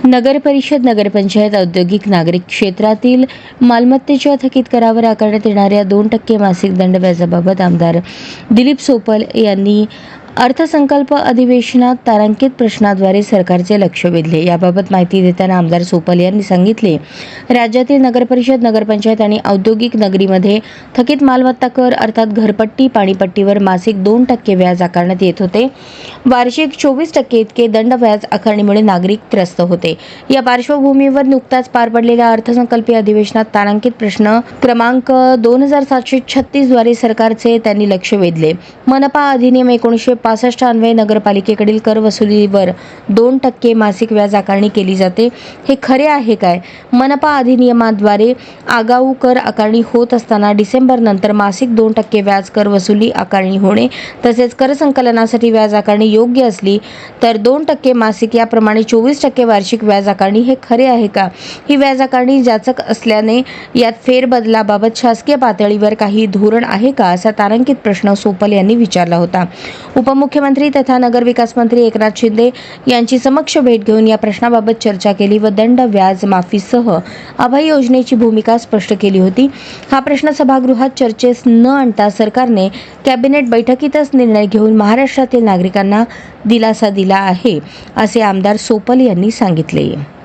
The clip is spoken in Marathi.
नगरपरिषद, नगरपंचायत, औद्योगिक, नागरिक क्षेत्रातील मालमत्तेच्या थकीत करावर आकारण्यात येणाऱ्या 2% मासिक दंड व्याजाबाबत आमदार दिलीप सोपल यांनी अर्थसंकल्प अधिवेशनात तारांकित प्रश्नाद्वारे सरकारचे लक्ष वेधले. याबाबत माहिती देताना आमदार सोपल यांनी सांगितले, राज्यातील नगरपरिषद, नगरपंचायत आणि औद्योगिक नगरीमध्ये थकीत मालमत्ता कर अर्थात घरपट्टी, पाणीपट्टीवर मासिक 2% व्याज आकारण्यात येत होते. वार्षिक 24% इतके दंड व्याज आकारणीमुळे नागरिक त्रस्त होते. या पार्श्वभूमीवर नुकताच पार पडलेल्या अर्थसंकल्पीय अधिवेशनात तारांकित प्रश्न क्रमांक 2736 द्वारे सरकारचे त्यांनी लक्ष वेधले. मनपा अधिनियम 1965 अन्वये नगरपालिकेकडील कर वसुलीवर 2% मासिक व्याज आकारणी केली जाते. हे खरे आहे काय? मनपा अधिनियमाद्वारे आगाऊ कर आकारणी होत असताना डिसेंबर नंतर मासिक 2% व्याज कर वसुली आकारणी होणे तसेच कर संकलनासाठी व्याज आकारणी योग्य असली तर 2% मासिक याप्रमाणे 24% वार्षिक व्याज आकारणी हे खरे आहे का? ही व्याज आकारणी जाचक असल्याने यात फेरबदलाबाबत शासकीय पातळीवर काही धोरण आहे का, असा तारांकित प्रश्न सोपल यांनी विचारला होता. उपमुख्यमंत्री तथा नगरविकास मंत्री एकनाथ शिंदे यांची समक्ष भेट घेऊन या प्रश्नाबाबत चर्चा केली व दंड व्याज माफीसह अभय योजनेची भूमिका स्पष्ट केली होती. हा प्रश्न सभागृहात चर्चेस न आणता सरकारने कॅबिनेट बैठकीतच निर्णय घेऊन महाराष्ट्रातील नागरिकांना दिलासा दिला आहे, असे आमदार सोपल यांनी सांगितले.